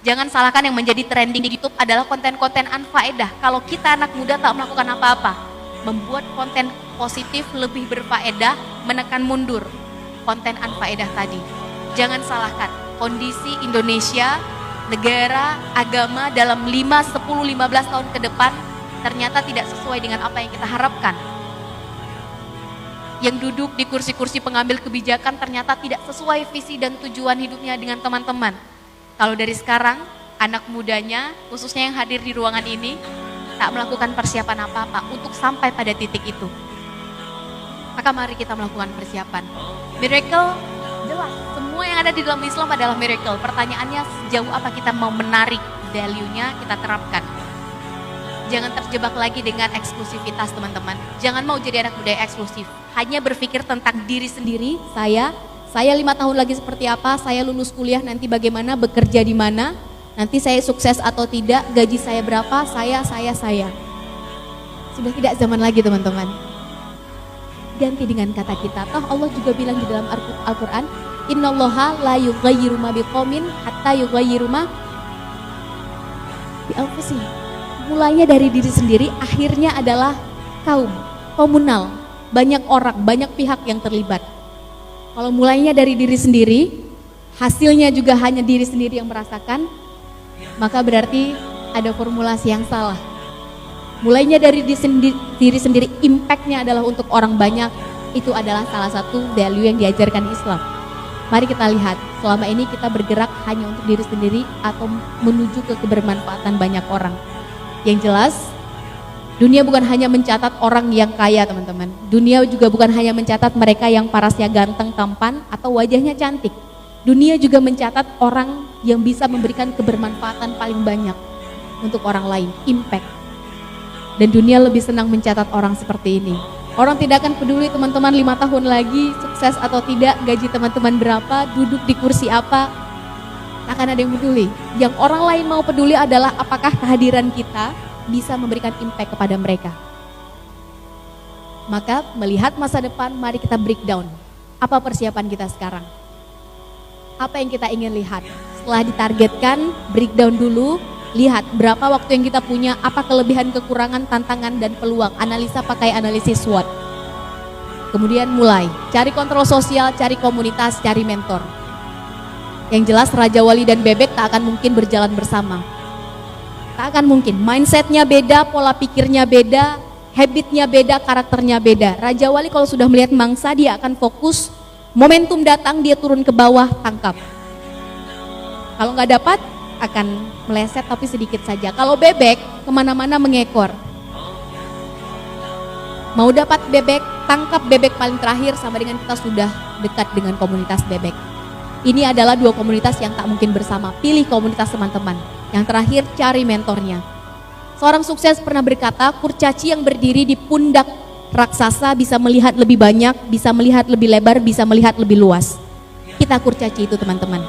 Jangan salahkan yang menjadi trending di YouTube adalah konten-konten anfaedah. Kalau kita anak muda tak melakukan apa-apa, membuat konten positif lebih berfaedah, menekan mundur konten anfaedah tadi. Jangan salahkan kondisi Indonesia, negara, agama dalam 5, 10, 15 tahun ke depan ternyata tidak sesuai dengan apa yang kita harapkan. Yang duduk di kursi-kursi pengambil kebijakan ternyata tidak sesuai visi dan tujuan hidupnya dengan teman-teman. Kalau dari sekarang, anak mudanya, khususnya yang hadir di ruangan ini, tak melakukan persiapan apa-apa untuk sampai pada titik itu. Maka mari kita melakukan persiapan. Miracle, jelas, semua yang ada di dalam Islam adalah miracle. Pertanyaannya sejauh apa kita mau menarik value-nya, kita terapkan. Jangan terjebak lagi dengan eksklusivitas teman-teman. Jangan mau jadi anak muda yang eksklusif. Hanya berpikir tentang diri sendiri, saya 5 tahun lagi seperti apa, saya lulus kuliah nanti bagaimana, bekerja di mana, nanti saya sukses atau tidak, gaji saya berapa, saya. Sudah tidak zaman lagi teman-teman. Ganti dengan kata kita. Toh Allah juga bilang di dalam Al-Quran, Innallaha la yughayyiru ma biqaumin hatta yughayyiru ma bi anfusihim. Mulainya dari diri sendiri, akhirnya adalah kaum, komunal, banyak orang, banyak pihak yang terlibat. Kalau mulainya dari diri sendiri, hasilnya juga hanya diri sendiri yang merasakan, maka berarti ada formulasi yang salah. Mulainya dari diri sendiri, impact-nya adalah untuk orang banyak, itu adalah salah satu value yang diajarkan Islam. Mari kita lihat, selama ini kita bergerak hanya untuk diri sendiri atau menuju ke kebermanfaatan banyak orang. Yang jelas, dunia bukan hanya mencatat orang yang kaya teman-teman. Dunia juga bukan hanya mencatat mereka yang parasnya ganteng, tampan, atau wajahnya cantik. Dunia juga mencatat orang yang bisa memberikan kebermanfaatan paling banyak untuk orang lain, impact. Dan dunia lebih senang mencatat orang seperti ini. Orang tidak akan peduli teman-teman 5 tahun lagi sukses atau tidak, gaji teman-teman berapa, duduk di kursi apa, tak akan ada yang peduli. Yang orang lain mau peduli adalah apakah kehadiran kita bisa memberikan impact kepada mereka. Maka melihat masa depan, mari kita breakdown. Apa persiapan kita sekarang? Apa yang kita ingin lihat? Setelah ditargetkan, breakdown dulu, lihat berapa waktu yang kita punya, apa kelebihan, kekurangan, tantangan, dan peluang. Analisa pakai analisis SWOT. Kemudian mulai, cari kontrol sosial, cari komunitas, cari mentor. Yang jelas Raja Wali dan Bebek tak akan mungkin berjalan bersama. Tak akan mungkin, mindsetnya beda, pola pikirnya beda, habitnya beda, karakternya beda. Raja Wali kalau sudah melihat mangsa, dia akan fokus, momentum datang, dia turun ke bawah, tangkap. Kalau nggak dapat, akan meleset tapi sedikit saja. Kalau Bebek, kemana-mana mengekor. Mau dapat bebek, tangkap bebek paling terakhir, sama dengan kita sudah dekat dengan komunitas bebek. Ini adalah dua komunitas yang tak mungkin bersama. Pilih komunitas teman-teman. Yang terakhir, cari mentornya. Seorang sukses pernah berkata, kurcaci yang berdiri di pundak raksasa bisa melihat lebih banyak, bisa melihat lebih lebar, bisa melihat lebih luas. Kita kurcaci itu teman-teman.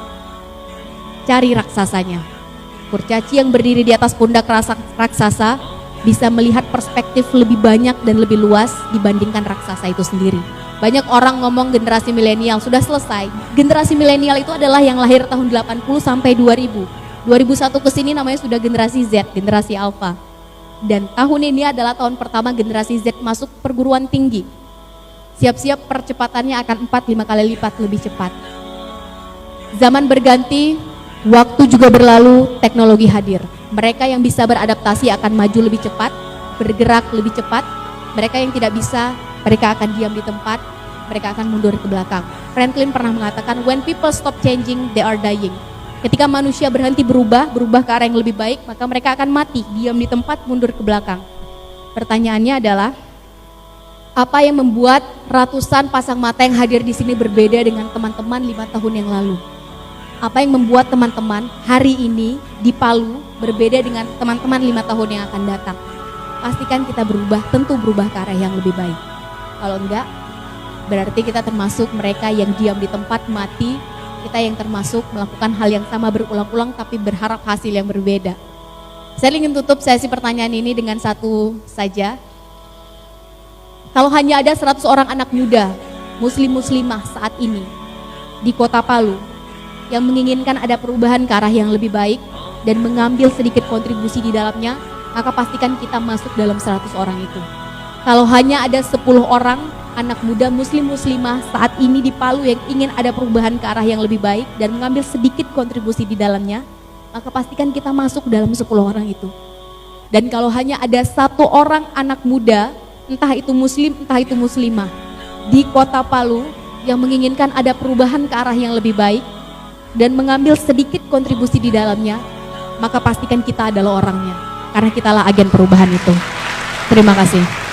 Cari raksasanya. Kurcaci yang berdiri di atas pundak raksasa bisa melihat perspektif lebih banyak dan lebih luas dibandingkan raksasa itu sendiri. Banyak orang ngomong generasi milenial sudah selesai. Generasi milenial itu adalah yang lahir tahun 80 sampai 2000. 2001 ke sini namanya sudah generasi Z, generasi Alpha. Dan tahun ini adalah tahun pertama generasi Z masuk perguruan tinggi. Siap-siap percepatannya akan 4-5 kali lipat lebih cepat. Zaman berganti, waktu juga berlalu, teknologi hadir. Mereka yang bisa beradaptasi akan maju lebih cepat, bergerak lebih cepat. Mereka yang tidak bisa, mereka akan diam di tempat, mereka akan mundur ke belakang. Franklin pernah mengatakan, when people stop changing, they are dying. Ketika manusia berhenti berubah ke arah yang lebih baik, maka mereka akan mati, diam di tempat, mundur ke belakang. Pertanyaannya adalah, apa yang membuat ratusan pasang mata yang hadir di sini berbeda dengan teman-teman 5 tahun yang lalu? Apa yang membuat teman-teman hari ini di Palu berbeda dengan teman-teman 5 tahun yang akan datang? Pastikan kita berubah, tentu berubah ke arah yang lebih baik. Kalau enggak, berarti kita termasuk mereka yang diam di tempat, mati. Kita yang termasuk melakukan hal yang sama berulang-ulang tapi berharap hasil yang berbeda. Saya ingin tutup sesi pertanyaan ini dengan satu saja. Kalau hanya ada 100 orang anak muda, muslim-muslimah saat ini di Kota Palu yang menginginkan ada perubahan ke arah yang lebih baik, dan mengambil sedikit kontribusi di dalamnya, maka pastikan kita masuk dalam 100 orang itu. Kalau hanya ada 10 orang anak muda muslim-muslimah saat ini di Palu yang ingin ada perubahan ke arah yang lebih baik dan mengambil sedikit kontribusi di dalamnya, maka pastikan kita masuk dalam 10 orang itu. Dan kalau hanya ada 1 orang anak muda, entah itu muslim, entah itu muslimah, di kota Palu yang menginginkan ada perubahan ke arah yang lebih baik dan mengambil sedikit kontribusi di dalamnya, maka pastikan kita adalah orangnya, karena kitalah agen perubahan itu. Terima kasih.